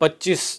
25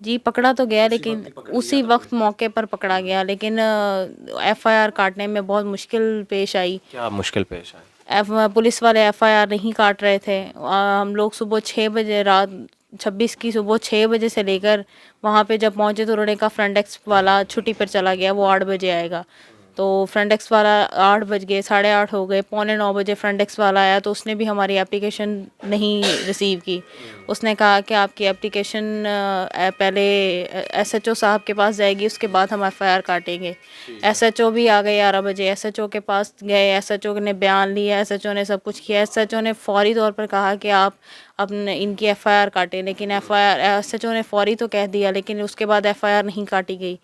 جی پکڑا تو گیا لیکن اسی وقت موقع پر پکڑا گیا، لیکن ایف آئی آر کاٹنے میں بہت مشکل پیش آئی. کیا مشکل پیش آئی؟ پولیس والے ایف آئی آر نہیں کاٹ رہے تھے. ہم لوگ صبح 6 بجے، رات 26 کی صبح 6 بجے سے لے کر وہاں پہ جب پہنچے تو انہوں نے کہا فرنٹ ڈیسک والا چھٹی پر چلا گیا، وہ 8 بجے آئے گا. تو فرنٹ ڈیسک والا 8 بج گئے، 8:30 ہو گئے، 8:45 بجے فرنٹ ڈیسک والا آیا تو اس نے بھی ہماری اپلیکیشن نہیں ریسیو کی. اس نے کہا کہ آپ کی اپلیکیشن پہلے ایس ایچ او صاحب کے پاس جائے گی، اس کے بعد ہم ایف آئی آر کاٹیں گے. ایس ایچ او بھی آ گئے 11 بجے، ایس ایچ او کے پاس گئے، ایس ایچ او نے بیان لیا، ایس ایچ او نے سب کچھ کیا. ایس ایچ او نے فوری طور پر کہا کہ آپ اپنے ان کی ایف آئی آر کاٹیں، لیکن F I R S H O نے فوری تو کہہ دیا لیکن اس کے بعد ایف آئی آر نہیں کاٹی گئی.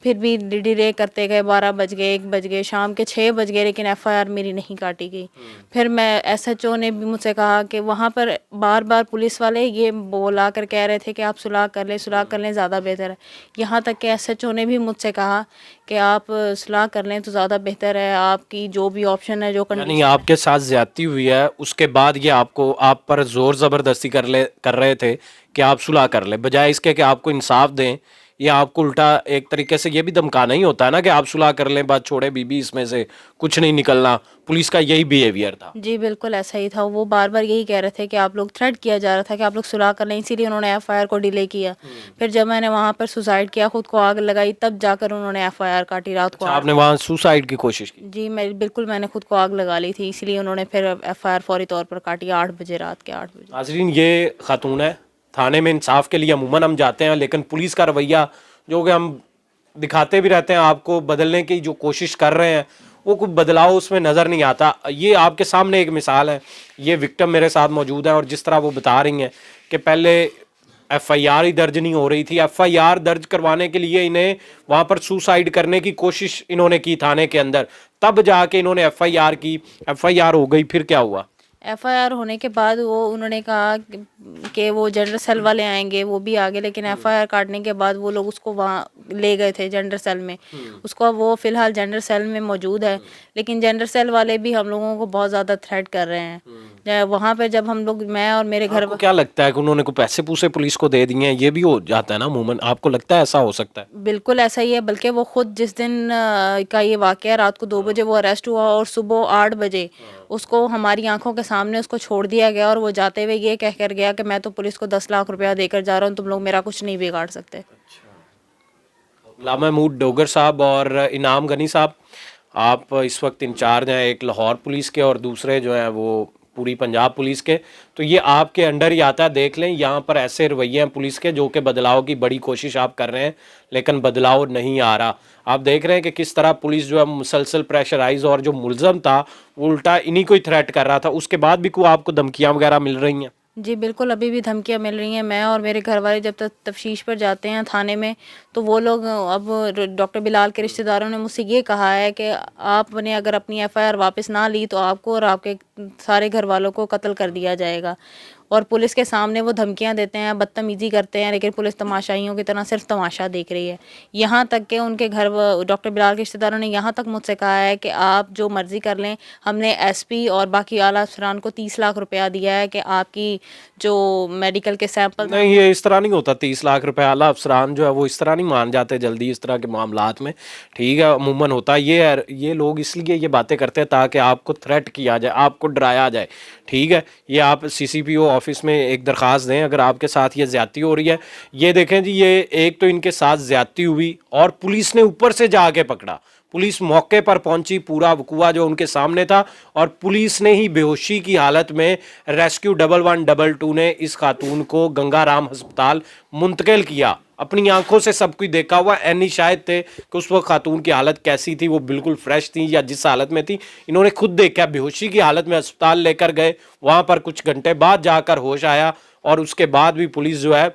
پھر بھی ڈیلے کرتے گئے، 12 بج گئے، 1 بج گئے، شام کے 6 بج گئے، لیکن ایف آئی آر میری نہیں کاٹی گئی. پھر میں ایس ایچ او نے بھی مجھ سے کہا کہ وہاں پر بار بار پولیس والے یہ بولا کر کہہ رہے تھے کہ آپ صلاح کر لیں، صلاح کر لیں زیادہ بہتر ہے. یہاں تک کہ ایس ایچ او نے بھی مجھ سے کہا کہ آپ صلاح کر لیں تو زیادہ بہتر ہے، آپ کی جو بھی آپشن ہے، جو یعنی آپ کے ساتھ زیادتی ہوئی ہے، اس کے بعد یہ آپ پر زور زبردستی کر رہے تھے کہ آپ صلح کر لیں، بجائے اس کے کہ آپ کو انصاف دیں. یہ آپ کو الٹا ایک طریقے سے یہ بھی دھمکانا ہی ہوتا ہے نا کہ آپ صلح کر لیں، بات چھوڑے بی اس میں سے کچھ نہیں نکلنا. پولیس کا یہی بیہیویئر تھا. جی بالکل ایسا ہی تھا. وہ بار بار یہی کہہ رہے تھے کہ آپ لوگ تھریٹ کیا جا رہا تھا کہ آپ لوگ صلاح کر لیں، اسی لیے انہوں نے ایف آئی آر کو ڈیلے کیا. پھر جب میں نے وہاں پر سوسائڈ کیا، خود کو آگ لگائی، تب جا کر انہوں نے ایف آئی آر کاٹی رات کو. آپ نے وہاں سوسائڈ کی کوشش کی؟ جی میں نے خود کو آگ لگا لی تھی، اسی لیے انہوں نے پھر ایف آئی آر فوری طور پر کاٹی 8 بجے، رات کے 8 بجے. ناظرین، یہ خاتون ہے. تھانے میں انصاف کے لیے عموماً ہم جاتے ہیں، لیکن پولیس کا رویہ جو کہ ہم دکھاتے بھی رہتے ہیں آپ کو، بدلنے کی جو کوشش کر رہے ہیں، وہ کوئی بدلاؤ اس میں نظر نہیں آتا. یہ آپ کے سامنے ایک مثال ہے. یہ وکٹم میرے ساتھ موجود ہے، اور جس طرح وہ بتا رہی ہیں کہ پہلے ایف آئی آر ہی درج نہیں ہو رہی تھی، ایف آئی آر درج کروانے کے لیے انہیں وہاں پر سوسائڈ کرنے کی کوشش انہوں نے کی تھانے کے اندر، تب جا کے انہوں نے ایف آئی آر کی. ایف آئی آر ہو گئی، پھر کیا ہوا؟ ایف آئی آر ہونے کے بعد انہوں نے کہا کہ وہ جنرل سیل والے آئیں گے، وہ بھی آگے، لیکن ایف آئی آر کاٹنے کے بعد وہ لوگ اس کو وہاں لے گئے تھے جنرل سیل میں. اس کو وہ فی الحال جنرل سیل میں موجود ہے، لیکن جنرل سیل والے بھی ہم لوگوں کو بہت زیادہ تھریٹ کر رہے ہیں. وہاں پہ جب ہم لوگ، میں اور میرے گھر، کیا لگتا ہے کہ انہوں نے کوئی پیسے پوسے پولیس کو دے دیے ہیں؟ یہ بھی ہو جاتا ہے نا عموماً، آپ کو لگتا ہے ایسا ہو سکتا ہے؟ بالکل ایسا ہی ہے. بلکہ وہ خود جس دن کا یہ واقعہ، رات کو 2 بجے وہ اریسٹ ہوا اور صبح 8 بجے اس کو ہماری آنکھوں کے سامنے اس کو چھوڑ دیا گیا، اور وہ جاتے ہوئے یہ کہہ کر گیا کہ میں تو پولیس کو 10 لاکھ روپیہ دے کر جا رہا ہوں، تم لوگ میرا کچھ نہیں بگاڑ سکتے. غلام محمود ڈوگر صاحب اور انعام غنی صاحب، آپ اس وقت انچارج ہیں ایک لاہور پولیس کے، اور دوسرے جو ہیں وہ پوری پنجاب پولیس کے. تو یہ آپ کے انڈر ہی آتا ہے. دیکھ لیں یہاں پر ایسے رویے ہیں پولیس کے جو کہ بدلاؤ کی بڑی کوشش آپ کر رہے ہیں، لیکن بدلاؤ نہیں آ رہا. آپ دیکھ رہے ہیں کہ کس طرح پولیس جو ہے مسلسل پریشرائز، اور جو ملزم تھا وہ الٹا انہی کو ہی تھریٹ کر رہا تھا. اس کے بعد بھی کوئی آپ کو دھمکیاں وغیرہ مل رہی ہیں؟ جی بالکل، ابھی بھی دھمکیاں مل رہی ہیں. میں اور میرے گھر والے جب تک تفتیش پر جاتے ہیں تھانے میں، تو وہ لوگ، اب ڈاکٹر بلال کے رشتہ داروں نے مجھ سے یہ کہا ہے کہ آپ نے اگر اپنی ایف آئی آر واپس نہ لی تو آپ کو اور آپ کے سارے گھر والوں کو قتل کر دیا جائے گا. اور پولیس کے سامنے وہ دھمکیاں دیتے ہیں، بدتمیزی کرتے ہیں، لیکن پولیس تماشائیوں کی طرح صرف تماشا دیکھ رہی ہے. یہاں تک کہ ان کے گھر، ڈاکٹر بلال کے رشتہ داروں نے یہاں تک مجھ سے کہا ہے کہ آپ جو مرضی کر لیں، ہم نے ایس پی اور باقی اعلیٰ افسران کو 30 لاکھ روپیہ دیا ہے کہ آپ کی جو میڈیکل کے سیمپل. نہیں، یہ اس طرح نہیں ہوتا. 30 لاکھ روپے اعلیٰ افسران جو ہے وہ اس طرح نہیں مان جاتے جلدی اس طرح کے معاملات میں. ٹھیک ہے، عموماً ہوتا ہے یہ لوگ اس لیے یہ باتیں کرتے ہیں تاکہ آپ کو تھریٹ کیا جائے، آپ کو ڈرایا جائے. ٹھیک ہے، یہ آپ سی سی پی او آفس میں ایک درخواست دیں اگر آپ کے ساتھ یہ زیادتی ہو رہی ہے. یہ دیکھیں جی، یہ ایک تو ان کے ساتھ زیادتی ہوئی، اور پولیس نے اوپر سے جا کے پکڑا. پولیس موقع پر پہنچی، پورا وقوع جو ان کے سامنے تھا، اور پولیس نے ہی بے ہوشی کی حالت میں ریسکیو 1122 نے اس خاتون کو گنگا رام ہسپتال منتقل کیا. اپنی آنکھوں سے سب کچھ دیکھا ہوا. اینی شاہد تھے کہ اس وقت خاتون کی حالت کیسی تھی، وہ بالکل فریش تھی یا جس حالت میں تھی انہوں نے خود دیکھا. بے ہوشی کی حالت میں ہسپتال لے کر گئے، وہاں پر کچھ گھنٹے بعد جا کر ہوش آیا، اور اس کے بعد بھی پولیس جو ہے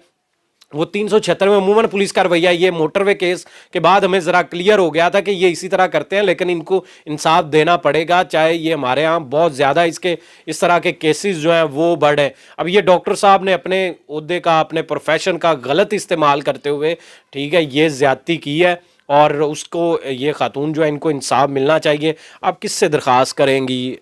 وہ 376 میں عموماً پولیس کا رویہ، یہ موٹر وے کیس کے بعد ہمیں ذرا کلیئر ہو گیا تھا کہ یہ اسی طرح کرتے ہیں، لیکن ان کو انصاف دینا پڑے گا. چاہے یہ ہمارے ہاں بہت زیادہ اس طرح کے کیسز جو ہیں وہ بڑھے. اب یہ ڈاکٹر صاحب نے اپنے عہدے کا، اپنے پروفیشن کا غلط استعمال کرتے ہوئے، ٹھیک ہے، یہ زیادتی کی ہے. اور اس کو یہ خاتون جو ہے ان کو انصاف ملنا چاہیے. آپ کس سے درخواست کریں گی؟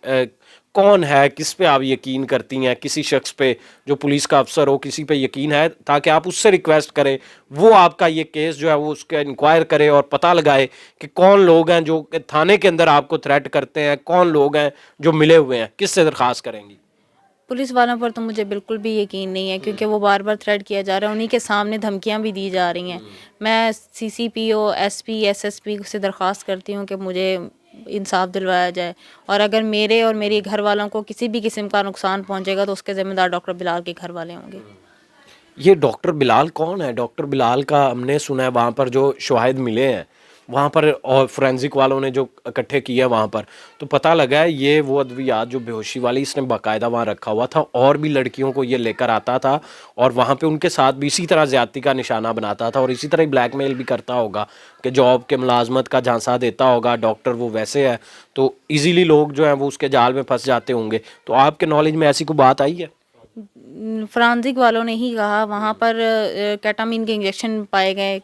کون ہے، کس پہ آپ یقین کرتی ہیں؟ کسی شخص پہ جو پولیس کا افسر ہو، کسی پہ یقین ہے تاکہ آپ اس سے ریکویسٹ کریں وہ آپ کا یہ کیس جو ہے وہ اس کا انکوائر کرے اور پتہ لگائے کہ کون لوگ ہیں جو تھانے کے اندر آپ کو تھریٹ کرتے ہیں، کون لوگ ہیں جو ملے ہوئے ہیں. کس سے درخواست کریں گی؟ پولیس والوں پر تو مجھے بالکل بھی یقین نہیں ہے، کیونکہ وہ بار بار تھریٹ کیا جا رہا ہے، انہی کے سامنے دھمکیاں بھی دی جا رہی ہیں. میں CCPO, SP, SSP سے درخواست کرتی ہوں کہ مجھے انصاف دلوایا جائے، اور اگر میرے اور میری گھر والوں کو کسی بھی قسم کا نقصان پہنچے گا تو اس کے ذمہ دار ڈاکٹر بلال کے گھر والے ہوں گے. یہ ڈاکٹر بلال کون ہے؟ ڈاکٹر بلال کا ہم نے سنا ہے وہاں پر جو شواہد ملے ہیں وہاں پر، اور فورینزک والوں نے جو اکٹھے کیے ہیں وہاں پر، تو پتہ لگا ہے یہ وہ ادویات جو بے ہوشی والی اس نے باقاعدہ وہاں رکھا ہوا تھا، اور بھی لڑکیوں کو یہ لے کر آتا تھا اور وہاں پہ ان کے ساتھ بھی اسی طرح زیادتی کا نشانہ بناتا تھا، اور اسی طرح بلیک میل بھی کرتا ہوگا کہ جاب کے ملازمت کا جھانسا دیتا ہوگا. ڈاکٹر وہ ویسے ہے تو ایزیلی لوگ جو ہیں وہ اس کے جال میں پھنس جاتے ہوں گے. تو آپ کے نالج میں ایسی کوئی بات آئی ہے؟ فرانزک والوں نے ہی کہا وہاں پر کیٹامین کے انجیکشن پائے گئے،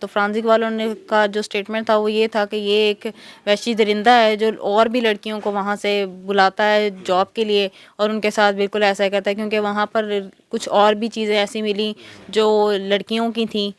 تو فرانزک والوں نے کا جو سٹیٹمنٹ تھا وہ یہ تھا کہ یہ ایک وحشی درندہ ہے جو اور بھی لڑکیوں کو وہاں سے بلاتا ہے جاب کے لیے اور ان کے ساتھ بالکل ایسا ہی کرتا ہے، کیونکہ وہاں پر کچھ اور بھی چیزیں ایسی ملی جو لڑکیوں کی تھیں،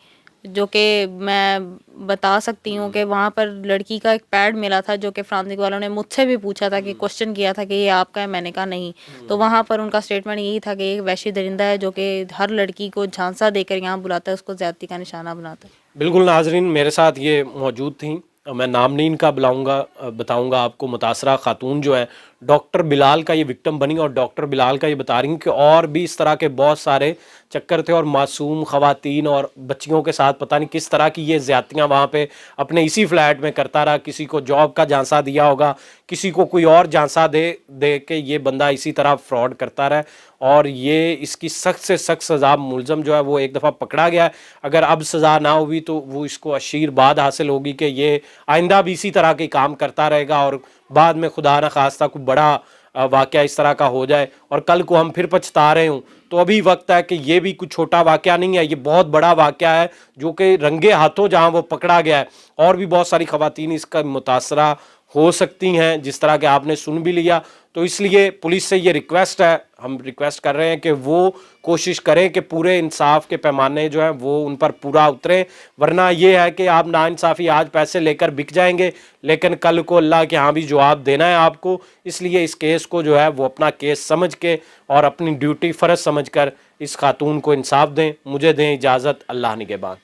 جو کہ میں بتا سکتی ہوں کہ وہاں پر لڑکی کا ایک پیڈ ملا تھا جو کہ فرانزک والوں نے مجھ سے بھی پوچھا تھا کہ کوشچن کیا تھا کہ یہ آپ کا ہے، میں نے کہا نہیں. تو وہاں پر ان کا اسٹیٹمنٹ یہی تھا کہ ایک وحشی درندہ ہے جو کہ ہر لڑکی کو جھانسا دے کر یہاں بلاتا ہے، اس کو زیادتی کا نشانہ بناتا ہے. بالکل ناظرین، میرے ساتھ یہ موجود تھیں، میں نام نہیں ان کا بتاؤں گا آپ کو. متاثرہ خاتون جو ہے ڈاکٹر بلال کا یہ وکٹم بنی، اور ڈاکٹر بلال کا یہ بتا رہی ہوں کہ اور بھی اس طرح کے بہت سارے چکر تھے، اور معصوم خواتین اور بچیوں کے ساتھ پتہ نہیں کس طرح کی یہ زیادتیاں وہاں پہ اپنے اسی فلیٹ میں کرتا رہا. کسی کو جاب کا جھانسا دیا ہوگا، کسی کو کوئی اور جھانسا دے کے یہ بندہ اسی طرح فراڈ کرتا رہا، اور یہ اس کی سخت سے سخت سزا. ملزم جو ہے وہ ایک دفعہ پکڑا گیا ہے، اگر اب سزا نہ ہوئی تو وہ اس کو اشیر بعد حاصل ہوگی کہ یہ آئندہ بھی اسی طرح کے کام کرتا رہے گا، اور بعد میں خدا نہ خواستہ کوئی بڑا واقعہ اس طرح کا ہو جائے اور کل کو ہم پھر پچھتا رہے ہوں. تو ابھی وقت ہے کہ یہ بھی کوئی چھوٹا واقعہ نہیں ہے، یہ بہت بڑا واقعہ ہے جو کہ رنگے ہاتھوں جہاں وہ پکڑا گیا ہے. اور بھی بہت ساری خواتین اس کا متاثرہ ہو سکتی ہیں جس طرح کہ آپ نے سن بھی لیا. تو اس لیے پولیس سے یہ ریکویسٹ ہے، ہم ریکویسٹ کر رہے ہیں کہ وہ کوشش کریں کہ پورے انصاف کے پیمانے جو ہیں وہ ان پر پورا اتریں، ورنہ یہ ہے کہ آپ ناانصافی آج پیسے لے کر بک جائیں گے لیکن کل کو اللہ کے ہاں بھی جواب دینا ہے آپ کو. اس لیے اس کیس کو جو ہے وہ اپنا کیس سمجھ کے اور اپنی ڈیوٹی فرض سمجھ کر اس خاتون کو انصاف دیں. مجھے دیں اجازت، اللہ نگہبان.